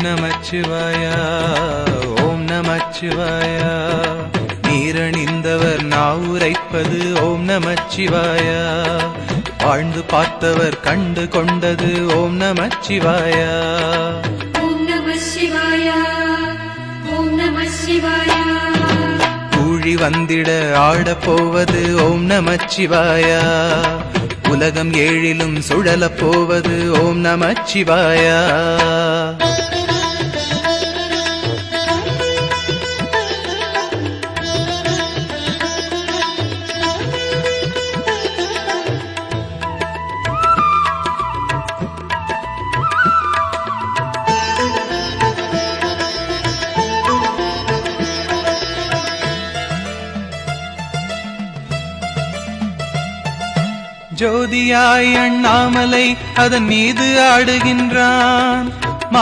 நமச்சிவாயா ஓம் நமச்சிவாயா. நீரணிந்தவர் நாவுரைப்பது ஓம் நமச்சிவாயா. வாழ்ந்து பார்த்தவர் கண்டு கொண்டது ஓம் நமச்சிவாயா. ஓம் நம சிவாயா ஓம் நம சிவாயா. கூழி வந்திட ஆடப் போவது ஓம் நமச்சிவாயா. உலகம் ஏழிலும் சுழலப் போவது ஓம் நமச்சிவாயா. ஜோதியாய் அண்ணாமலை அதன் மீது ஆடுகின்றான்.